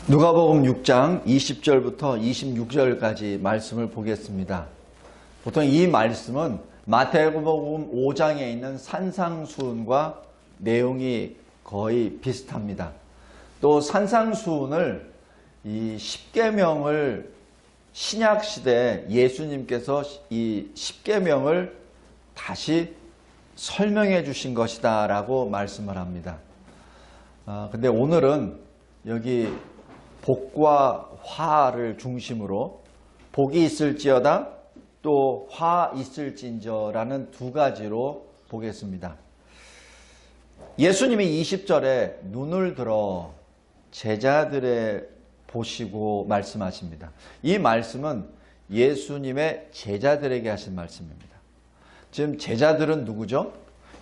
누가복음 6장 20절부터 26절까지 말씀을 보겠습니다. 보통 이 말씀은 마태복음 5장에 있는 산상수훈과 내용이 거의 비슷합니다. 또 산상수훈을 이 십계명을 신약 시대에 예수님께서 이 십계명을 다시 설명해 주신 것이다 라고 말씀을 합니다. 근데 오늘은 여기 복과 화를 중심으로 복이 있을지어다 또 화 있을진저라는 두 가지로 보겠습니다. 예수님이 20절에 눈을 들어 제자들의 보시고 말씀하십니다. 이 말씀은 예수님의 제자들에게 하신 말씀입니다. 지금 제자들은 누구죠?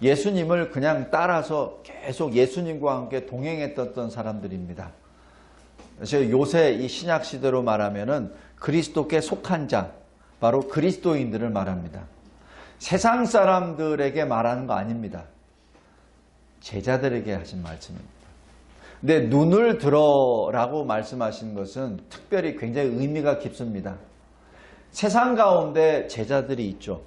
예수님을 그냥 따라서 계속 예수님과 함께 동행했던 사람들입니다. 요새 이 신약 시대로 말하면은 그리스도께 속한 자, 바로 그리스도인들을 말합니다. 세상 사람들에게 말하는 거 아닙니다. 제자들에게 하신 말씀입니다. 근데 눈을 들어라고 말씀하신 것은 특별히 굉장히 의미가 깊습니다. 세상 가운데 제자들이 있죠.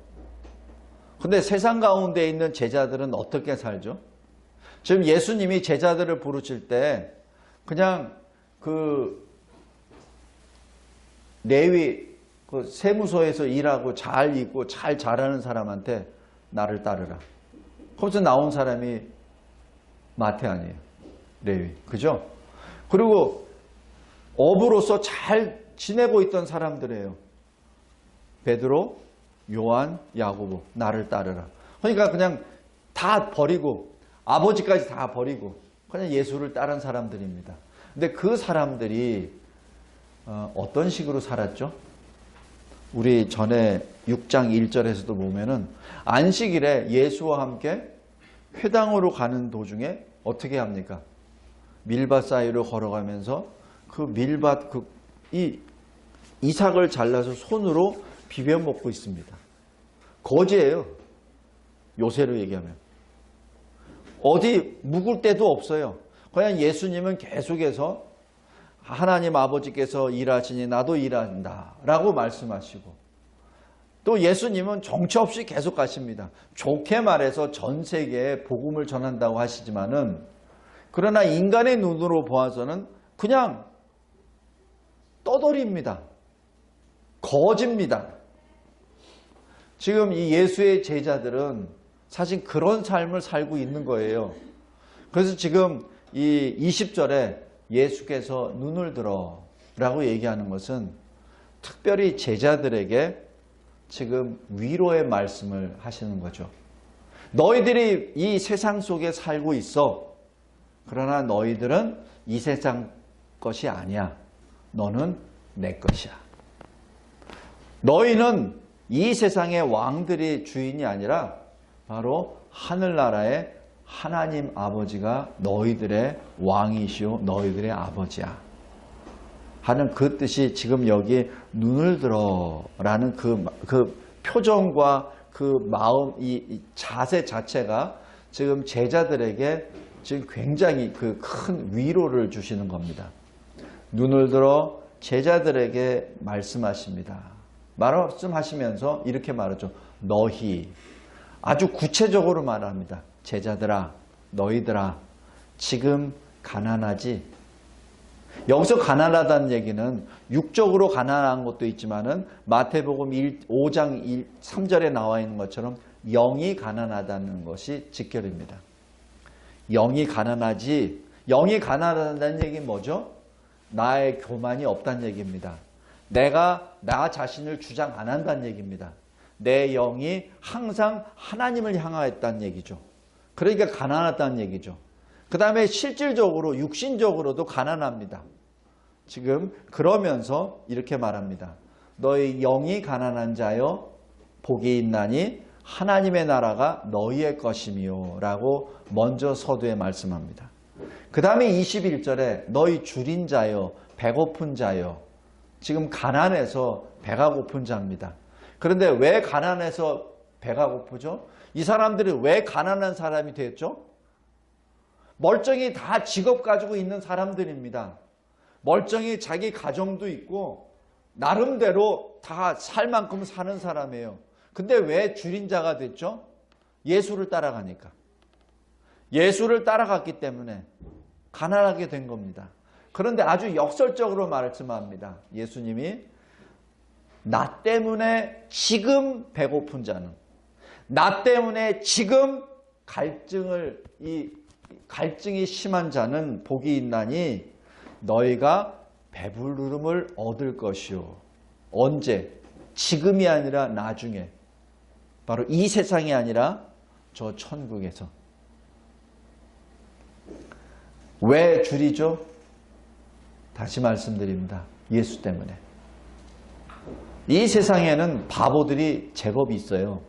근데 세상 가운데 있는 제자들은 어떻게 살죠? 지금 예수님이 제자들을 부르실 때 그냥 레위 세무서에서 일하고 잘 있고 잘 자라는 사람한테 나를 따르라. 거기서 나온 사람이 마태 아니에요. 레위. 그죠? 그리고 어부로서 잘 지내고 있던 사람들이에요. 베드로, 요한, 야고보. 나를 따르라. 그러니까 그냥 다 버리고 아버지까지 다 버리고 그냥 예수를 따른 사람들입니다. 근데 그 사람들이 어떤 식으로 살았죠? 우리 전에 6장 1절에서도 보면은 안식일에 예수와 함께 회당으로 가는 도중에 어떻게 합니까? 밀밭 사이로 걸어가면서 그 밀밭 이 이삭을 잘라서 손으로 비벼 먹고 있습니다. 거지예요. 요새로 얘기하면. 어디 묵을 데도 없어요. 그냥 예수님은 계속해서 하나님 아버지께서 일하시니 나도 일한다 라고 말씀하시고, 또 예수님은 정처 없이 계속 가십니다. 좋게 말해서 전 세계에 복음을 전한다고 하시지만은, 그러나 인간의 눈으로 보아서는 그냥 떠돌이입니다. 거지입니다. 지금 이 예수의 제자들은 사실 그런 삶을 살고 있는 거예요. 그래서 지금 이 20절에 예수께서 눈을 들어 라고 얘기하는 것은 특별히 제자들에게 지금 위로의 말씀을 하시는 거죠. 너희들이 이 세상 속에 살고 있어. 그러나 너희들은 이 세상 것이 아니야. 너는 내 것이야. 너희는 이 세상의 왕들의 주인이 아니라 바로 하늘나라의 하나님 아버지가 너희들의 왕이시오, 너희들의 아버지야 하는 그 뜻이 지금 여기 눈을 들어라는 그 표정과 그 마음, 이 자세 자체가 지금 제자들에게 지금 굉장히 그 큰 위로를 주시는 겁니다. 눈을 들어 제자들에게 말씀하십니다. 말씀하시면서 이렇게 말하죠. 너희, 아주 구체적으로 말합니다. 제자들아, 너희들아, 지금 가난하지? 여기서 가난하다는 얘기는 육적으로 가난한 것도 있지만은 마태복음 5장 3절에 나와 있는 것처럼 영이 가난하다는 것이 직결입니다. 영이 가난하지? 영이 가난하다는 얘기는 뭐죠? 나의 교만이 없다는 얘기입니다. 내가 나 자신을 주장 안 한다는 얘기입니다. 내 영이 항상 하나님을 향하였다는 얘기죠. 그러니까 가난하다는 얘기죠. 그 다음에 실질적으로 육신적으로도 가난합니다. 지금 그러면서 이렇게 말합니다. 너희 영이 가난한 자여 복이 있나니 하나님의 나라가 너희의 것이미요 라고 먼저 서두에 말씀합니다. 그 다음에 21절에 너희 줄인 자여 배고픈 자여, 지금 가난해서 배가 고픈 자입니다. 그런데 왜 가난해서 배가 고프죠? 이 사람들이 왜 가난한 사람이 됐죠? 멀쩡히 다 직업 가지고 있는 사람들입니다. 멀쩡히 자기 가정도 있고 나름대로 다 살 만큼 사는 사람이에요. 근데 왜 줄인자가 됐죠? 예수를 따라가니까. 예수를 따라갔기 때문에 가난하게 된 겁니다. 그런데 아주 역설적으로 말씀합니다. 예수님이 나 때문에 지금 배고픈 자는, 나 때문에 지금 갈증이 심한 자는 복이 있나니 너희가 배부름을 얻을 것이요. 언제? 지금이 아니라 나중에. 바로 이 세상이 아니라 저 천국에서. 왜 줄이죠? 다시 말씀드립니다. 예수 때문에. 이 세상에는 바보들이 제법 있어요.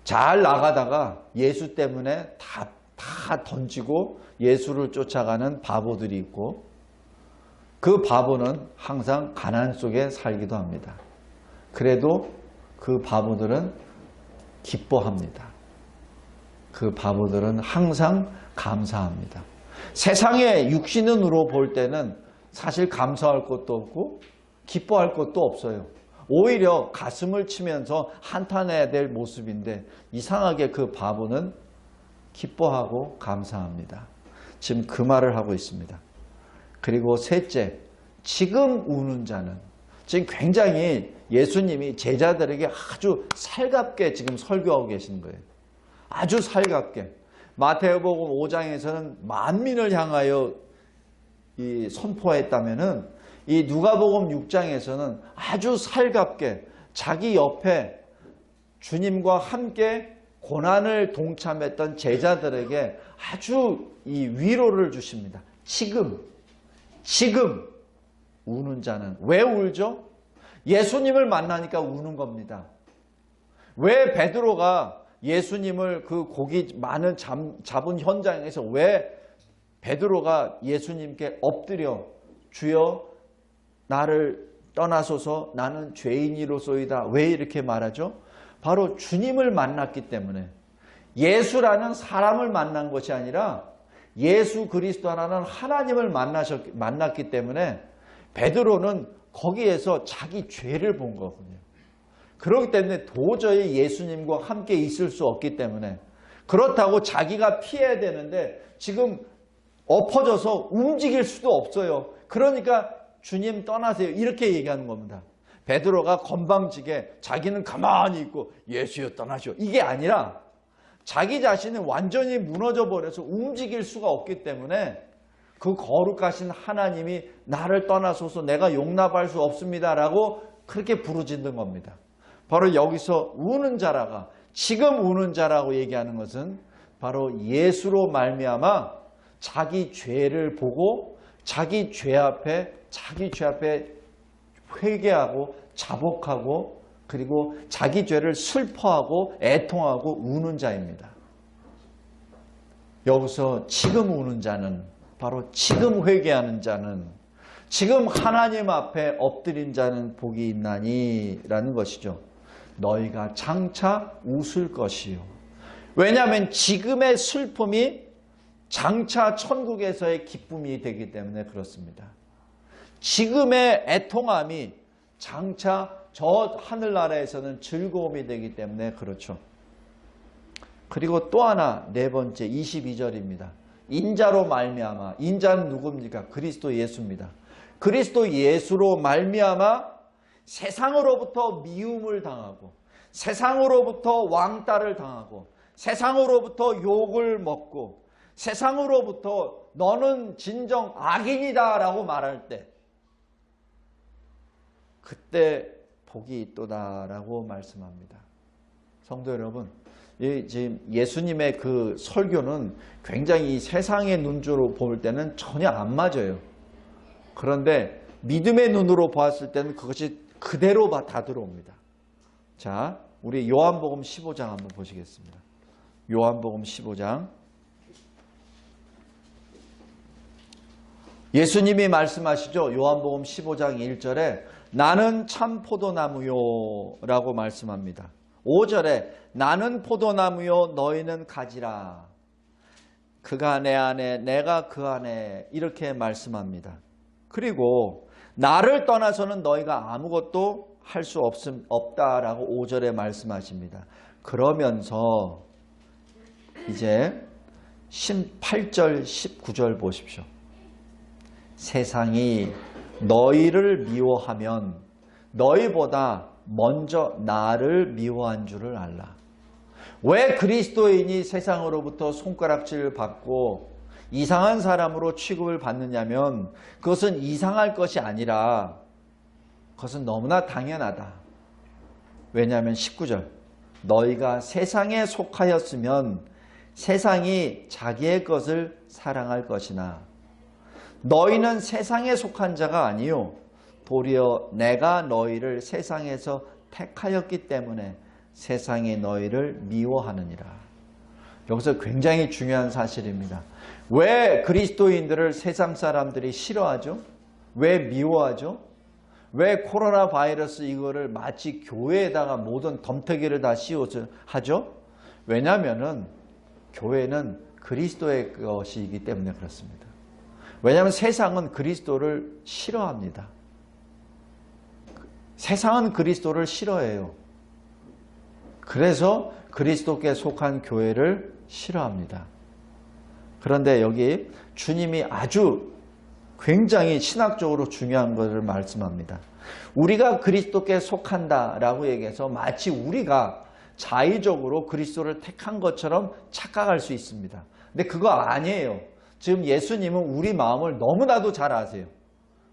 잘 나가다가 예수 때문에 다 던지고 예수를 쫓아가는 바보들이 있고, 그 바보는 항상 가난 속에 살기도 합니다. 그래도 그 바보들은 기뻐합니다. 그 바보들은 항상 감사합니다. 세상의 육신의 눈으로 볼 때는 사실 감사할 것도 없고 기뻐할 것도 없어요. 오히려 가슴을 치면서 한탄해야 될 모습인데 이상하게 그 바보는 기뻐하고 감사합니다. 지금 그 말을 하고 있습니다. 그리고 셋째, 지금 우는 자는, 지금 굉장히 예수님이 제자들에게 아주 살갑게 지금 설교하고 계시는 거예요. 아주 살갑게. 마태복음 5장에서는 만민을 향하여 선포했다면은 이 누가복음 6장에서는 아주 살갑게 자기 옆에 주님과 함께 고난을 동참했던 제자들에게 아주 이 위로를 주십니다. 지금 우는 자는 왜 울죠? 예수님을 만나니까 우는 겁니다. 왜 베드로가 예수님을 그 고기 많은 잡은 현장에서 왜 베드로가 예수님께 엎드려 주여 나를 떠나소서 나는 죄인이로소이다 왜 이렇게 말하죠? 바로 주님을 만났기 때문에, 예수라는 사람을 만난 것이 아니라 예수 그리스도라는 하나님을 만났기 때문에 베드로는 거기에서 자기 죄를 본 거거든요. 그렇기 때문에 도저히 예수님과 함께 있을 수 없기 때문에, 그렇다고 자기가 피해야 되는데 지금 엎어져서 움직일 수도 없어요. 그러니까 주님 떠나세요 이렇게 얘기하는 겁니다. 베드로가 건방지게 자기는 가만히 있고 예수여 떠나시오 이게 아니라 자기 자신은 완전히 무너져 버려서 움직일 수가 없기 때문에 그 거룩하신 하나님이 나를 떠나소서 내가 용납할 수 없습니다라고 그렇게 부르짖는 겁니다. 바로 여기서 우는 자라가, 지금 우는 자라고 얘기하는 것은 바로 예수로 말미암아 자기 죄를 보고 자기 죄 앞에 회개하고 자복하고 그리고 자기 죄를 슬퍼하고 애통하고 우는 자입니다. 여기서 지금 우는 자는 바로 지금 회개하는 자는, 지금 하나님 앞에 엎드린 자는 복이 있나니 라는 것이죠. 너희가 장차 웃을 것이요. 왜냐하면 지금의 슬픔이 장차 천국에서의 기쁨이 되기 때문에 그렇습니다. 지금의 애통함이 장차 저 하늘나라에서는 즐거움이 되기 때문에 그렇죠. 그리고 또 하나, 네 번째 22절입니다. 인자로 말미암아, 인자는 누굽니까? 그리스도 예수입니다. 그리스도 예수로 말미암아 세상으로부터 미움을 당하고 세상으로부터 왕따를 당하고 세상으로부터 욕을 먹고 세상으로부터 너는 진정 악인이다 라고 말할 때 그때 복이 있도다 라고 말씀합니다. 성도 여러분, 지금 예수님의 그 설교는 굉장히 세상의 눈으로 볼 때는 전혀 안 맞아요. 그런데 믿음의 눈으로 보았을 때는 그것이 그대로 다 들어옵니다. 자, 우리 요한복음 15장 한번 보시겠습니다. 요한복음 15장. 예수님이 말씀하시죠. 요한복음 15장 1절에 나는 참 포도나무요 라고 말씀합니다. 5절에 나는 포도나무요 너희는 가지라. 그가 내 안에 내가 그 안에 이렇게 말씀합니다. 그리고 나를 떠나서는 너희가 아무것도 할 수 없다라고 5절에 말씀하십니다. 그러면서 이제 18절, 19절 보십시오. 세상이 너희를 미워하면 너희보다 먼저 나를 미워한 줄을 알라. 왜 그리스도인이 세상으로부터 손가락질을 받고 이상한 사람으로 취급을 받느냐면 그것은 이상할 것이 아니라 그것은 너무나 당연하다. 왜냐하면 19절 너희가 세상에 속하였으면 세상이 자기의 것을 사랑할 것이나 너희는 세상에 속한 자가 아니요 도리어 내가 너희를 세상에서 택하였기 때문에 세상이 너희를 미워하느니라. 여기서 굉장히 중요한 사실입니다. 왜 그리스도인들을 세상 사람들이 싫어하죠? 왜 미워하죠? 왜 코로나 바이러스 이거를 마치 교회에다가 모든 덤태기를 다 씌워서 하죠? 왜냐하면 교회는 그리스도의 것이기 때문에 그렇습니다. 왜냐하면 세상은 그리스도를 싫어합니다. 세상은 그리스도를 싫어해요. 그래서 그리스도께 속한 교회를 싫어합니다. 그런데 여기 주님이 아주 굉장히 신학적으로 중요한 것을 말씀합니다. 우리가 그리스도께 속한다라고 얘기해서 마치 우리가 자의적으로 그리스도를 택한 것처럼 착각할 수 있습니다. 근데 그거 아니에요. 지금 예수님은 우리 마음을 너무나도 잘 아세요.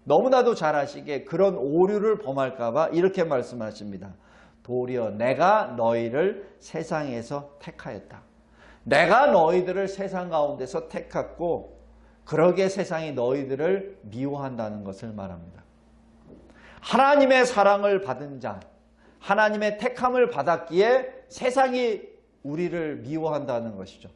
너무나도 잘 아시기에 그런 오류를 범할까 봐 이렇게 말씀하십니다. 도리어 내가 너희를 세상에서 택하였다. 내가 너희들을 세상 가운데서 택했고 그러기에 세상이 너희들을 미워한다는 것을 말합니다. 하나님의 사랑을 받은 자, 하나님의 택함을 받았기에 세상이 우리를 미워한다는 것이죠.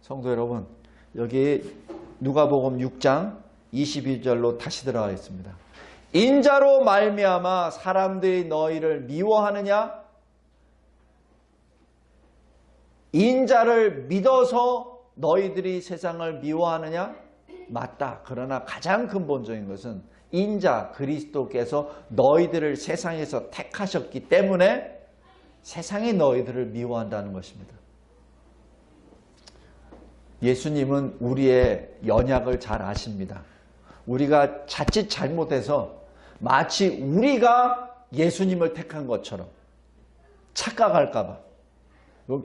성도 여러분, 여기 누가복음 6장 22절로 다시 들어가겠습니다. 인자로 말미암아 사람들이 너희를 미워하느냐? 인자를 믿어서 너희들이 세상을 미워하느냐? 맞다. 그러나 가장 근본적인 것은 인자 그리스도께서 너희들을 세상에서 택하셨기 때문에 세상이 너희들을 미워한다는 것입니다. 예수님은 우리의 연약을 잘 아십니다. 우리가 자칫 잘못해서 마치 우리가 예수님을 택한 것처럼 착각할까 봐. 이건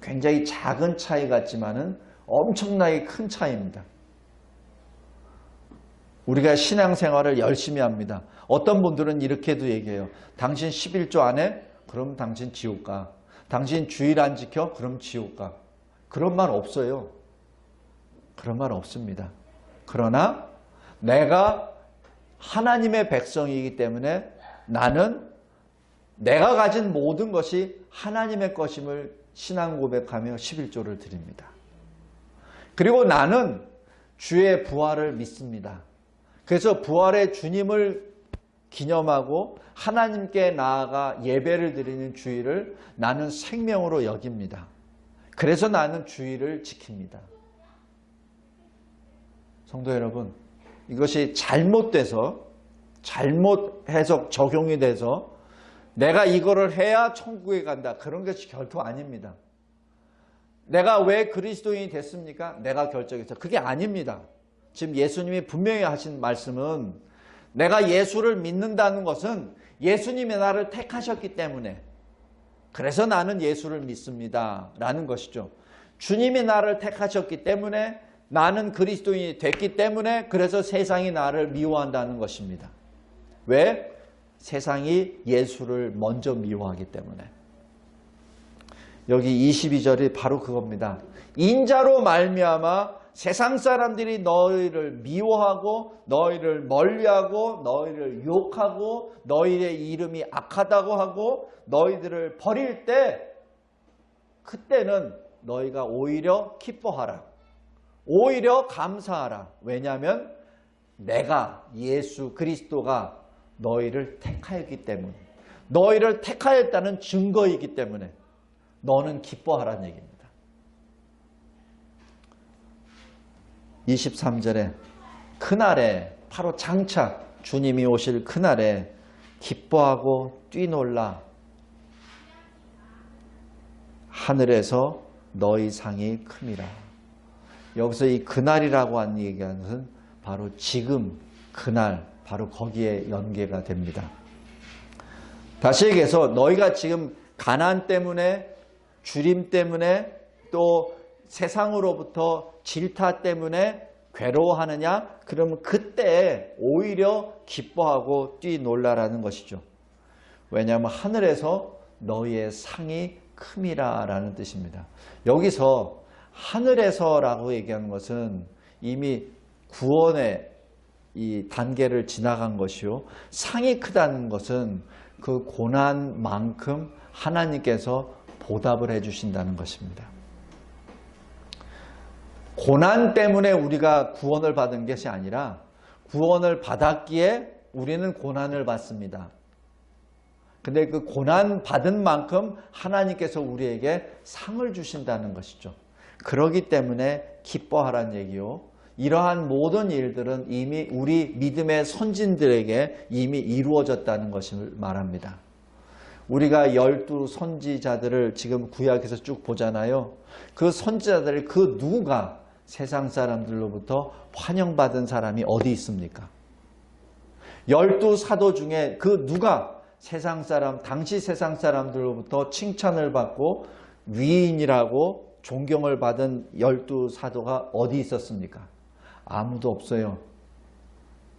굉장히 작은 차이 같지만은 엄청나게 큰 차이입니다. 우리가 신앙생활을 열심히 합니다. 어떤 분들은 이렇게도 얘기해요. 당신 11조 안 해? 그럼 당신 지옥 가. 당신 주일 안 지켜? 그럼 지옥 가. 그런 말 없어요. 그런 말 없습니다. 그러나 내가 하나님의 백성이기 때문에 나는 내가 가진 모든 것이 하나님의 것임을 신앙 고백하며 11조를 드립니다. 그리고 나는 주의 부활을 믿습니다. 그래서 부활의 주님을 기념하고 하나님께 나아가 예배를 드리는 주일을 나는 생명으로 여깁니다. 그래서 나는 주일을 지킵니다. 성도 여러분, 이것이 잘못돼서 잘못 해석 적용이 돼서 내가 이거를 해야 천국에 간다. 그런 것이 결코 아닙니다. 내가 왜 그리스도인이 됐습니까? 내가 결정해서. 그게 아닙니다. 지금 예수님이 분명히 하신 말씀은 내가 예수를 믿는다는 것은 예수님이 나를 택하셨기 때문에 그래서 나는 예수를 믿습니다. 라는 것이죠. 주님이 나를 택하셨기 때문에 나는 그리스도인이 됐기 때문에 그래서 세상이 나를 미워한다는 것입니다. 왜? 세상이 예수를 먼저 미워하기 때문에. 여기 22절이 바로 그겁니다. 인자로 말미암아 세상 사람들이 너희를 미워하고 너희를 멀리하고 너희를 욕하고 너희의 이름이 악하다고 하고 너희들을 버릴 때 그때는 너희가 오히려 기뻐하라. 오히려 감사하라. 왜냐하면 내가 예수 그리스도가 너희를 택하였기 때문에 너희를 택하였다는 증거이기 때문에 너는 기뻐하라는 얘기입니다. 23절에 그날에 바로 장차 주님이 오실 그날에 기뻐하고 뛰놀라 하늘에서 너희 상이 큼이라. 여기서 이 그날이라고 하는 얘기하는 것은 바로 지금 그날 바로 거기에 연계가 됩니다. 다시 얘기해서 너희가 지금 가난 때문에 주림 때문에 또 세상으로부터 질타 때문에 괴로워하느냐? 그러면 그때 오히려 기뻐하고 뛰놀라라는 것이죠. 왜냐하면 하늘에서 너희의 상이 큼이라 라는 뜻입니다. 여기서 하늘에서라고 얘기하는 것은 이미 구원의 이 단계를 지나간 것이요. 상이 크다는 것은 그 고난만큼 하나님께서 보답을 해주신다는 것입니다. 고난 때문에 우리가 구원을 받은 것이 아니라 구원을 받았기에 우리는 고난을 받습니다. 근데 그 고난 받은 만큼 하나님께서 우리에게 상을 주신다는 것이죠. 그러기 때문에 기뻐하라는 얘기요. 이러한 모든 일들은 이미 우리 믿음의 선진들에게 이미 이루어졌다는 것을 말합니다. 우리가 12 선지자들을 지금 구약에서 쭉 보잖아요. 그 선지자들 그 누가 세상 사람들로부터 환영받은 사람이 어디 있습니까? 12 사도 중에 그 누가 세상 사람, 당시 세상 사람들로부터 칭찬을 받고 위인이라고 존경을 받은 12 사도가 어디 있었습니까? 아무도 없어요.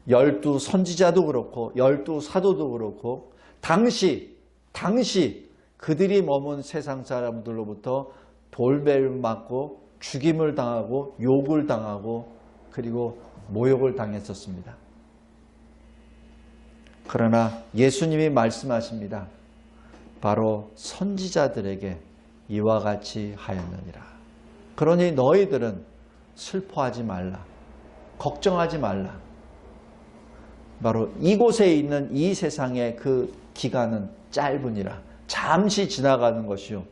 12 선지자도 그렇고 12 사도도 그렇고 당시 그들이 머문 세상 사람들로부터 돌배를 맞고 죽임을 당하고 욕을 당하고 그리고 모욕을 당했었습니다. 그러나 예수님이 말씀하십니다. 바로 선지자들에게 이와 같이 하였느니라. 그러니 너희들은 슬퍼하지 말라. 걱정하지 말라. 바로 이곳에 있는 이 세상의 그 기간은 짧으니라. 잠시 지나가는 것이요.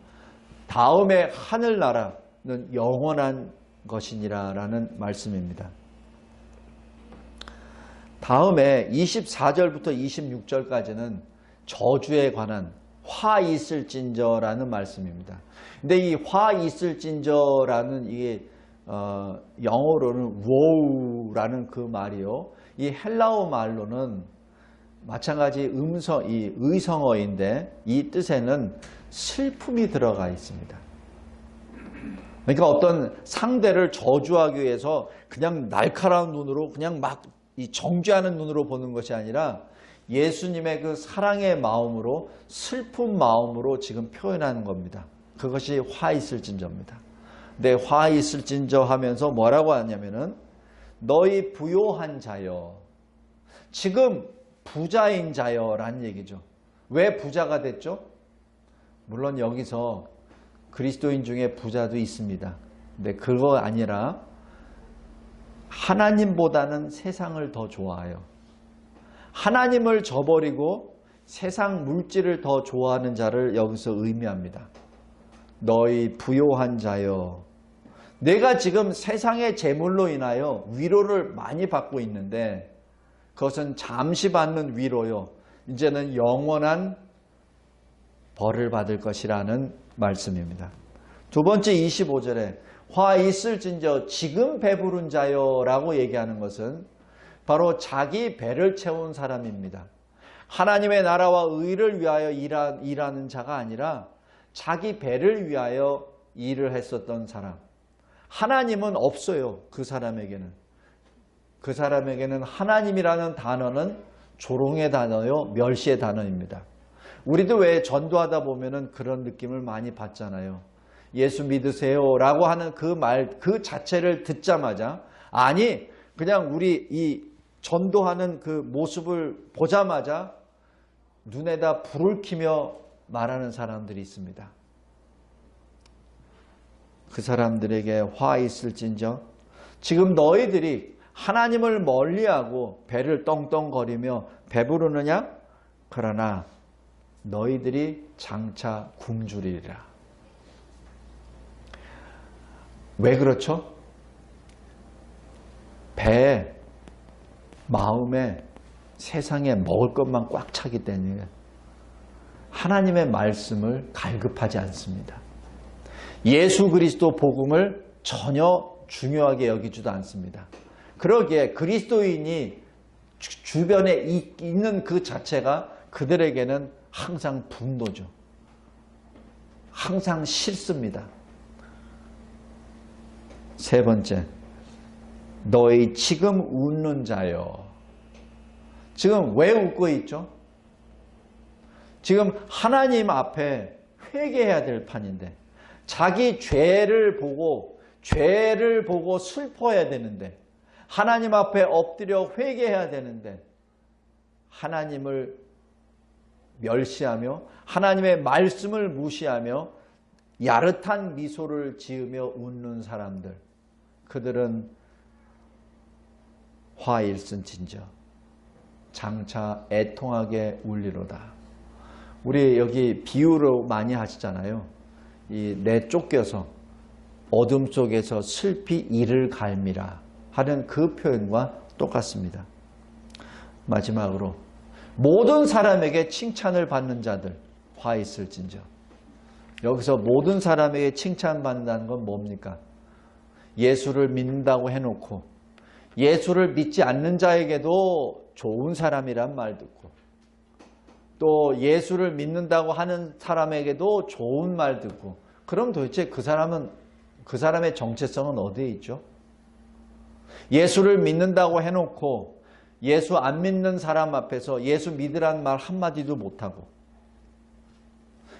다음에 하늘나라는 영원한 것이니라 라는 말씀입니다. 다음에 24절부터 26절까지는 저주에 관한 화 있을진저라는 말씀입니다. 근데 이 화 있을진저라는 이게 영어로는 wow라는 그 말이요. 이 헬라어 말로는 마찬가지 이 의성어인데 이 뜻에는 슬픔이 들어가 있습니다. 그러니까 어떤 상대를 저주하기 위해서 그냥 날카로운 눈으로 그냥 막 이 정죄하는 눈으로 보는 것이 아니라 예수님의 그 사랑의 마음으로 슬픈 마음으로 지금 표현하는 겁니다. 그것이 화 있을진저입니다. 근데 화 있을진저 하면서 뭐라고 하냐면은 너희 부요한 자여. 지금 부자인 자여라는 얘기죠. 왜 부자가 됐죠? 물론 여기서 그리스도인 중에 부자도 있습니다. 근데 그거 아니라 하나님보다는 세상을 더 좋아해요. 하나님을 저버리고 세상 물질을 더 좋아하는 자를 여기서 의미합니다. 너희 부요한 자여. 내가 지금 세상의 재물로 인하여 위로를 많이 받고 있는데 그것은 잠시 받는 위로요. 이제는 영원한 벌을 받을 것이라는 말씀입니다. 두 번째 25절에 화 있을진저 지금 배부른 자여 라고 얘기하는 것은 바로 자기 배를 채운 사람입니다. 하나님의 나라와 의를 위하여 일하는 자가 아니라 자기 배를 위하여 일을 했었던 사람. 하나님은 없어요. 그 사람에게는. 그 사람에게는 하나님이라는 단어는 조롱의 단어요. 멸시의 단어입니다. 우리도 왜 전도하다 보면은 그런 느낌을 많이 받잖아요. 예수 믿으세요 라고 하는 그 말 그 자체를 듣자마자 아니 그냥 우리 이 전도하는 그 모습을 보자마자 눈에다 불을 켜며 말하는 사람들이 있습니다. 그 사람들에게 화 있을진저 지금 너희들이 하나님을 멀리하고 배를 떵떵거리며 배부르느냐? 그러나 너희들이 장차 굶주리리라. 왜 그렇죠? 배에, 마음에 세상에 먹을 것만 꽉 차기 때문에 하나님의 말씀을 갈급하지 않습니다. 예수 그리스도 복음을 전혀 중요하게 여기지도 않습니다. 그러기에 그리스도인이 주변에 있는 그 자체가 그들에게는 항상 분노죠. 항상 싫습니다. 세 번째, 너희 지금 웃는 자여. 지금 왜 웃고 있죠? 지금 하나님 앞에 회개해야 될 판인데, 자기 죄를 보고 슬퍼해야 되는데, 하나님 앞에 엎드려 회개해야 되는데, 하나님을 멸시하며 하나님의 말씀을 무시하며 야릇한 미소를 지으며 웃는 사람들, 그들은 화일승진저 장차 애통하게 울리로다. 우리 여기 비유로 많이 하시잖아요. 이 내 쫓겨서 어둠 속에서 슬피 이를 갈미라 하는 그 표현과 똑같습니다. 마지막으로 모든 사람에게 칭찬을 받는 자들 화 있을진저. 여기서 모든 사람에게 칭찬받는다는 건 뭡니까? 예수를 믿는다고 해놓고 예수를 믿지 않는 자에게도 좋은 사람이란 말 듣고, 또 예수를 믿는다고 하는 사람에게도 좋은 말 듣고, 그럼 도대체 그 사람의 정체성은 어디에 있죠? 예수를 믿는다고 해놓고 예수 안 믿는 사람 앞에서 예수 믿으란 말 한마디도 못하고,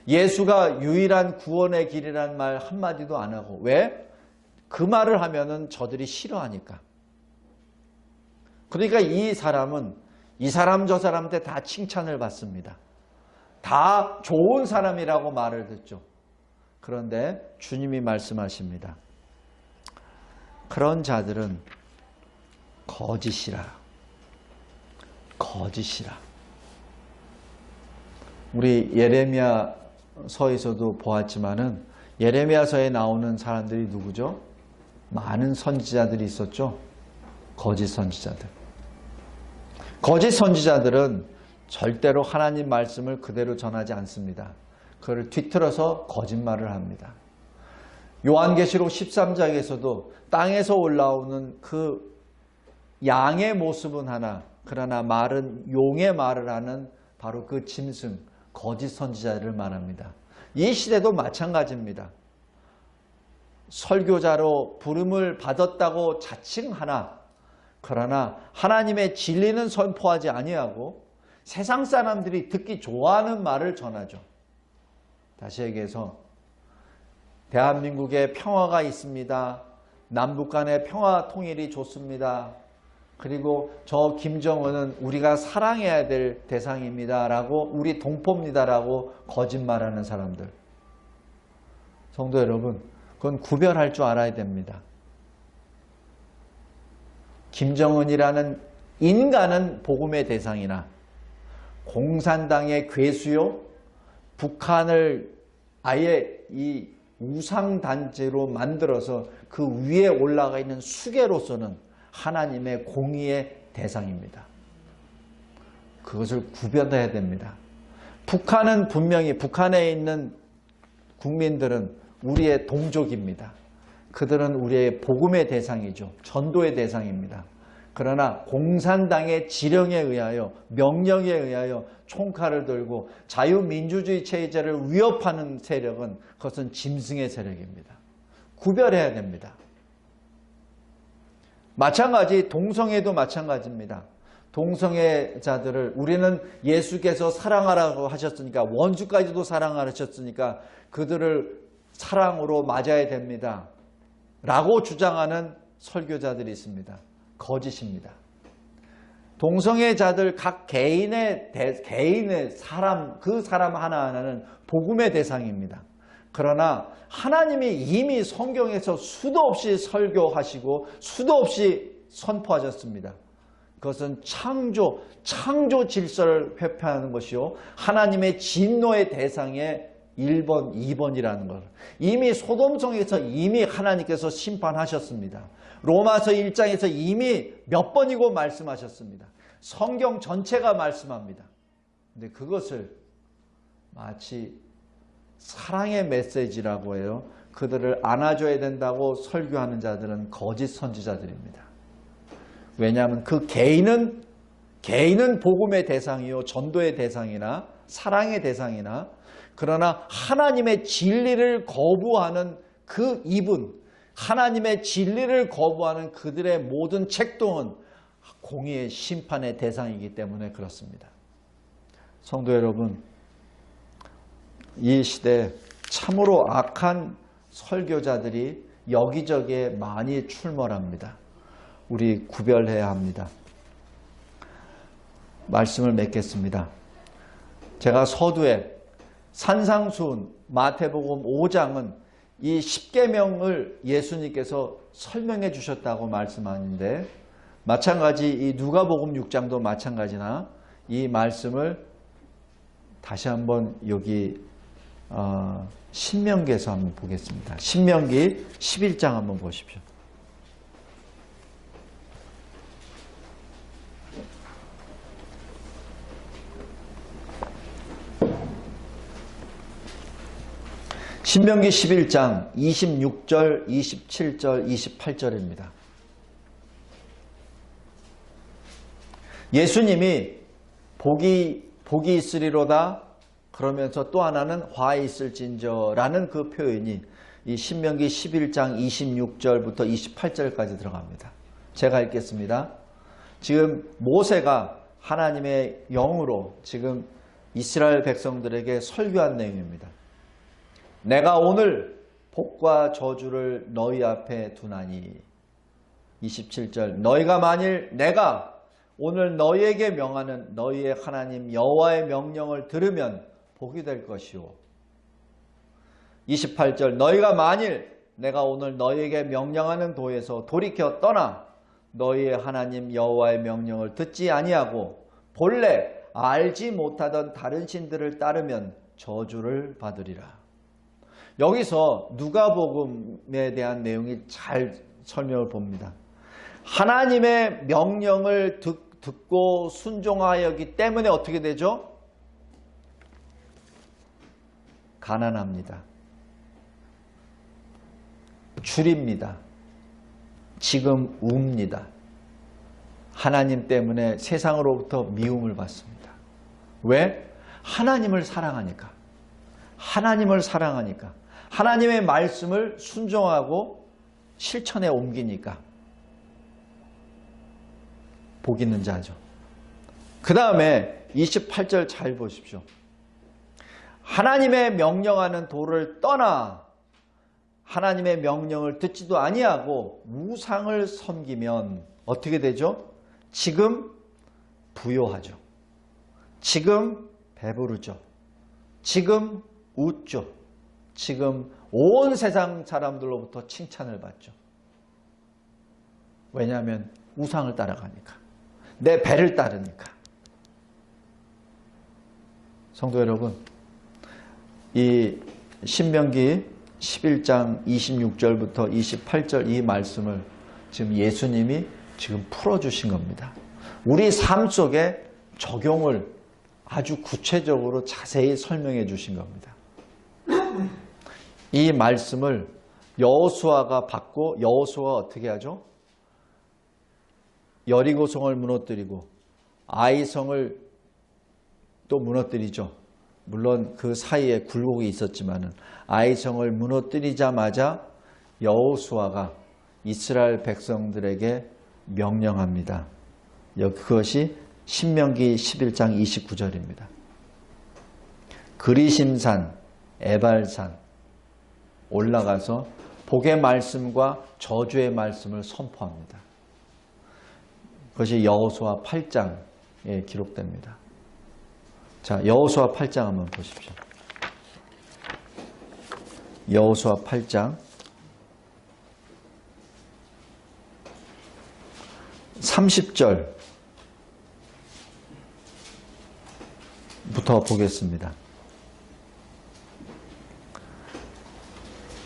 예수가 유일한 구원의 길이란 말 한마디도 안 하고, 왜? 그 말을 하면은 저들이 싫어하니까. 그러니까 이 사람은 이 사람 저 사람한테 다 칭찬을 받습니다. 다 좋은 사람이라고 말을 듣죠. 그런데 주님이 말씀하십니다. 그런 자들은 거짓이라. 거짓이라. 우리 예레미야서에서도 보았지만은 예레미야서에 나오는 사람들이 누구죠? 많은 선지자들이 있었죠. 거짓 선지자들. 거짓 선지자들은 절대로 하나님 말씀을 그대로 전하지 않습니다. 그걸 뒤틀어서 거짓말을 합니다. 요한계시록 13장에서도 땅에서 올라오는 그 양의 모습은 하나, 그러나 말은 용의 말을 하는 바로 그 짐승, 거짓 선지자를 말합니다. 이 시대도 마찬가지입니다. 설교자로 부름을 받았다고 자칭하나, 그러나 하나님의 진리는 선포하지 아니하고 세상 사람들이 듣기 좋아하는 말을 전하죠. 다시 얘기해서 대한민국에 평화가 있습니다. 남북 간의 평화 통일이 좋습니다. 그리고 저 김정은은 우리가 사랑해야 될 대상입니다. 라고, 우리 동포입니다. 라고 거짓말하는 사람들. 성도 여러분, 그건 구별할 줄 알아야 됩니다. 김정은이라는 인간은 복음의 대상이나 공산당의 괴수요, 북한을 아예 이 우상단체로 만들어서 그 위에 올라가 있는 수괴로서는 하나님의 공의의 대상입니다. 그것을 구별해야 됩니다. 북한은 분명히, 북한에 있는 국민들은 우리의 동족입니다. 그들은 우리의 복음의 대상이죠. 전도의 대상입니다. 그러나 공산당의 지령에 의하여, 명령에 의하여 총칼을 들고 자유민주주의 체제를 위협하는 세력은 그것은 짐승의 세력입니다. 구별해야 됩니다. 마찬가지 동성애도 마찬가지입니다. 동성애자들을 우리는 예수께서 사랑하라고 하셨으니까, 원수까지도 사랑하셨으니까 그들을 사랑으로 맞아야 됩니다. 라고 주장하는 설교자들이 있습니다. 거짓입니다. 동성애자들 각 개인의 사람, 그 사람 하나하나는 복음의 대상입니다. 그러나 하나님이 이미 성경에서 수도 없이 설교하시고 수도 없이 선포하셨습니다. 그것은 창조 질서를 회피하는 것이요, 하나님의 진노의 대상에 1번, 2번이라는 걸. 이미 소돔성에서 이미 하나님께서 심판하셨습니다. 로마서 1장에서 이미 몇 번이고 말씀하셨습니다. 성경 전체가 말씀합니다. 근데 그것을 마치 사랑의 메시지라고 해요. 그들을 안아줘야 된다고 설교하는 자들은 거짓 선지자들입니다. 왜냐하면 그 개인은 복음의 대상이요, 전도의 대상이나 사랑의 대상이나, 그러나 하나님의 진리를 거부하는 그 이분, 하나님의 진리를 거부하는 그들의 모든 책동은 공의의 심판의 대상이기 때문에 그렇습니다. 성도 여러분, 이 시대에 참으로 악한 설교자들이 여기저기에 많이 출몰합니다. 우리 구별해야 합니다. 말씀을 맺겠습니다. 제가 서두에 산상수훈 마태복음 5장은 이 10계명을 예수님께서 설명해 주셨다고 말씀하는데, 마찬가지 이 누가복음 6장도 마찬가지나 이 말씀을 다시 한번 여기 신명기에서 한번 보겠습니다. 신명기 11장 한번 보십시오. 신명기 11장 26절, 27절, 28절입니다. 예수님이 복이 있으리로다 그러면서 또 하나는 화 있을진저라는 그 표현이 이 신명기 11장 26절부터 28절까지 들어갑니다. 제가 읽겠습니다. 지금 모세가 하나님의 영으로 지금 이스라엘 백성들에게 설교한 내용입니다. 내가 오늘 복과 저주를 너희 앞에 두나니, 27절, 너희가 만일 내가 오늘 너희에게 명하는 너희의 하나님 여호와의 명령을 들으면 복이 될 것이요, 28절, 너희가 만일 내가 오늘 너희에게 명령하는 도에서 돌이켜 떠나 너희의 하나님 여호와의 명령을 듣지 아니하고 본래 알지 못하던 다른 신들을 따르면 저주를 받으리라. 여기서 누가복음에 대한 내용이 잘 설명을 봅니다. 하나님의 명령을 듣고 순종하였기 때문에 어떻게 되죠? 가난합니다. 줄입니다. 지금 웁니다. 하나님 때문에 세상으로부터 미움을 받습니다. 왜? 하나님을 사랑하니까. 하나님을 사랑하니까. 하나님의 말씀을 순종하고 실천에 옮기니까 복 있는 자죠. 그 다음에 28절 잘 보십시오. 하나님의 명령하는 도를 떠나 하나님의 명령을 듣지도 아니하고 우상을 섬기면 어떻게 되죠? 지금 부요하죠. 지금 배부르죠. 지금 웃죠. 지금 온 세상 사람들로부터 칭찬을 받죠. 왜냐하면 우상을 따라가니까. 내 배를 따르니까. 성도 여러분, 이 신명기 11장 26절부터 28절 이 말씀을 지금 예수님이 지금 풀어주신 겁니다. 우리 삶 속에 적용을 아주 구체적으로 자세히 설명해 주신 겁니다. 이 말씀을 여호수아가 받고 여호수아가 어떻게 하죠? 여리고성을 무너뜨리고 아이성을 또 무너뜨리죠. 물론 그 사이에 굴곡이 있었지만은 아이성을 무너뜨리자마자 여호수아가 이스라엘 백성들에게 명령합니다. 그것이 신명기 11장 29절입니다. 그리심산, 에발산 올라가서 복의 말씀과 저주의 말씀을 선포합니다. 그것이 여호수아 8장에 기록됩니다. 자, 여호수아 8장 한번 보십시오. 여호수아 8장 30절부터 보겠습니다.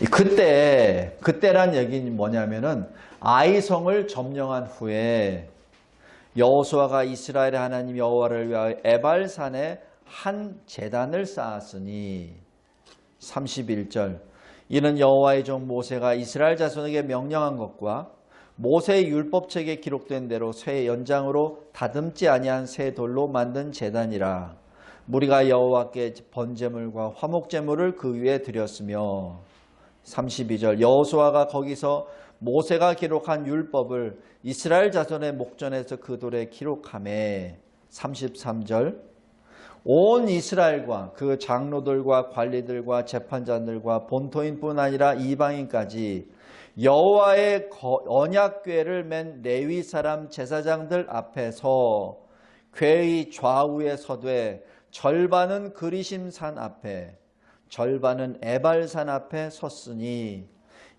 그때란 얘기는 뭐냐면은 아이성을 점령한 후에 여호수아가 이스라엘의 하나님 여호와를 위하여 에발산에 한 제단을 쌓았으니 31절 이는 여호와의 종 모세가 이스라엘 자손에게 명령한 것과 모세의 율법책에 기록된 대로 쇠 연장으로 다듬지 아니한 새 돌로 만든 제단이라. 무리가 여호와께 번제물과 화목제물을 그 위에 드렸으며 32절 여호수아가 거기서 모세가 기록한 율법을 이스라엘 자손의 목전에서 그 돌에 기록하매 33절 온 이스라엘과 그 장로들과 관리들과 재판장들과 본토인뿐 아니라 이방인까지 여호와의 언약궤를 맨 레위 사람 제사장들 앞에서 궤의 좌우에 서되 절반은 그리심 산 앞에 절반은 에발산 앞에 섰으니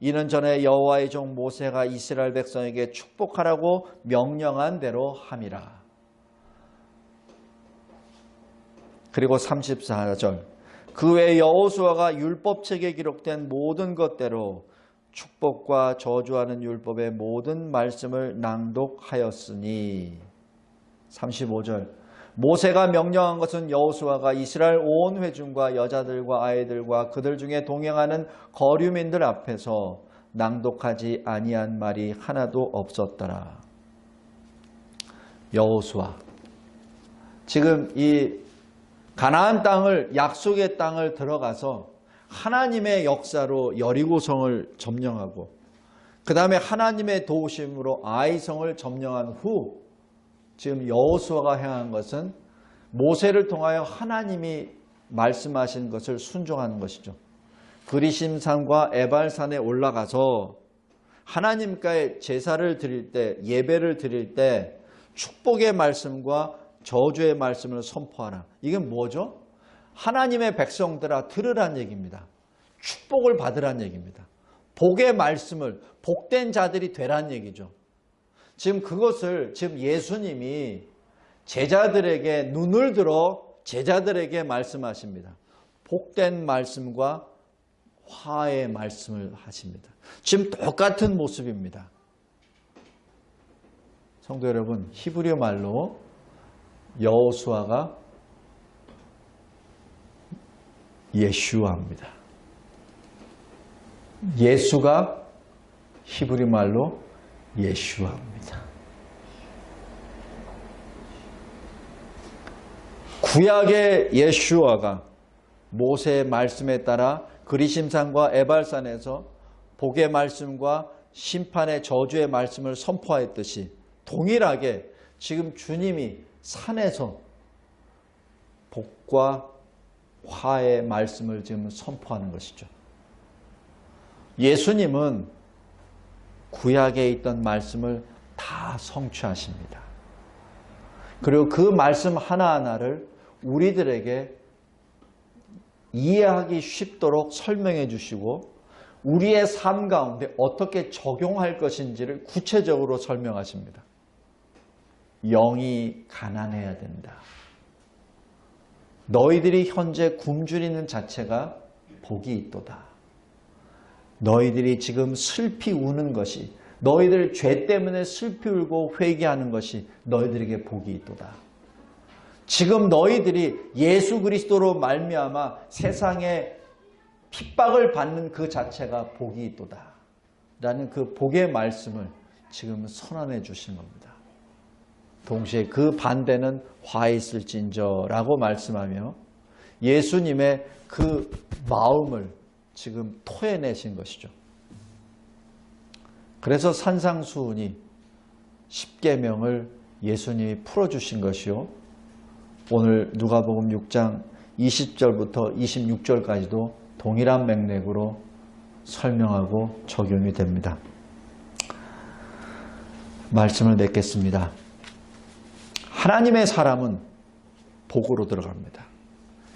이는 전에 여호와의 종 모세가 이스라엘 백성에게 축복하라고 명령한 대로 함이라. 그리고 34절 그 외에 여호수아가 율법책에 기록된 모든 것대로 축복과 저주하는 율법의 모든 말씀을 낭독하였으니 35절 모세가 명령한 것은 여호수아가 이스라엘 온 회중과 여자들과 아이들과 그들 중에 동행하는 거류민들 앞에서 낭독하지 아니한 말이 하나도 없었더라. 여호수아 지금 이 가나안 땅을 약속의 땅을 들어가서 하나님의 역사로 여리고성을 점령하고 그 다음에 하나님의 도우심으로 아이성을 점령한 후 지금 여호수아가 행한 것은 모세를 통하여 하나님이 말씀하신 것을 순종하는 것이죠. 그리심산과 에발산에 올라가서 하나님께 제사를 드릴 때 예배를 드릴 때 축복의 말씀과 저주의 말씀을 선포하라. 이게 뭐죠? 하나님의 백성들아 들으란 얘기입니다. 축복을 받으란 얘기입니다. 복의 말씀을 복된 자들이 되란 얘기죠. 지금 그것을 지금 예수님이 제자들에게 눈을 들어 제자들에게 말씀하십니다. 복된 말씀과 화의 말씀을 하십니다. 지금 똑같은 모습입니다. 성도 여러분, 히브리어 말로 여호수아가 예슈아입니다. 예수가 히브리 말로 예슈아입니다. 구약의 예슈아가 모세의 말씀에 따라 그리심산과 에발산에서 복의 말씀과 심판의 저주의 말씀을 선포하였듯이 동일하게 지금 주님이 산에서 복과 화의 말씀을 지금 선포하는 것이죠. 예수님은 구약에 있던 말씀을 다 성취하십니다. 그리고 그 말씀 하나하나를 우리들에게 이해하기 쉽도록 설명해 주시고 우리의 삶 가운데 어떻게 적용할 것인지를 구체적으로 설명하십니다. 영이 가난해야 된다. 너희들이 현재 굶주리는 자체가 복이 있도다. 너희들이 지금 슬피 우는 것이 너희들 죄 때문에 슬피 울고 회개하는 것이 너희들에게 복이 있도다. 지금 너희들이 예수 그리스도로 말미암아 세상에 핍박을 받는 그 자체가 복이 있도다. 라는 그 복의 말씀을 지금 선언해 주신 겁니다. 동시에 그 반대는 화 있을진저 라고 말씀하며 예수님의 그 마음을 지금 토해내신 것이죠. 그래서 산상수훈이 십계명을 예수님이 풀어주신 것이요. 오늘 누가복음 6장 20절부터 26절까지도 동일한 맥락으로 설명하고 적용이 됩니다. 말씀을 맺겠습니다. 하나님의 사람은 복으로 들어갑니다.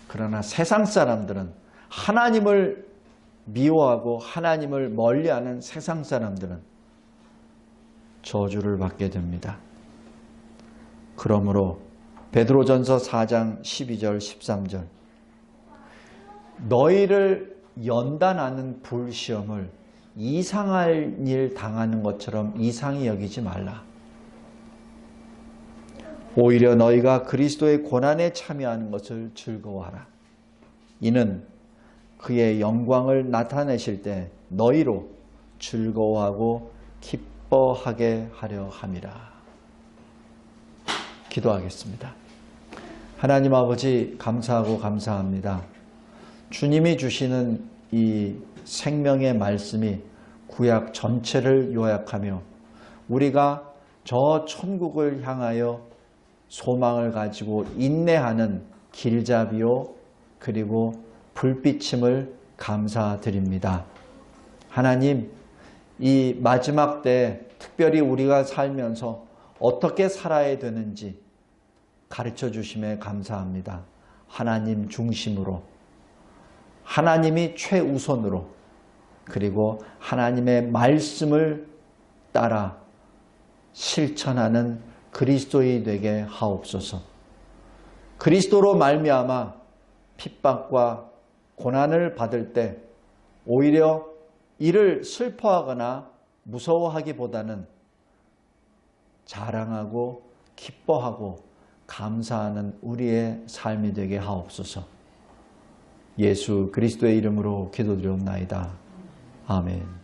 그러나 세상 사람들은 하나님을 미워하고 하나님을 멀리하는 세상 사람들은 저주를 받게 됩니다. 그러므로 베드로전서 4장 12절 13절 너희를 연단하는 불시험을 이상할 일 당하는 것처럼 이상히 여기지 말라. 오히려 너희가 그리스도의 고난에 참여하는 것을 즐거워하라. 이는 그의 영광을 나타내실 때 너희로 즐거워하고 기뻐하게 하려 함이라. 기도하겠습니다. 하나님 아버지, 감사하고 감사합니다. 주님이 주시는 이 생명의 말씀이 구약 전체를 요약하며 우리가 저 천국을 향하여 소망을 가지고 인내하는 길잡이요 그리고 불빛임을 감사드립니다. 하나님, 이 마지막 때 특별히 우리가 살면서 어떻게 살아야 되는지 가르쳐 주심에 감사합니다. 하나님 중심으로, 하나님이 최우선으로, 그리고 하나님의 말씀을 따라 실천하는 그리스도인이 되게 하옵소서. 그리스도로 말미암아 핍박과 고난을 받을 때 오히려 이를 슬퍼하거나 무서워하기보다는 자랑하고 기뻐하고 감사하는 우리의 삶이 되게 하옵소서. 예수 그리스도의 이름으로 기도드리옵나이다. 아멘.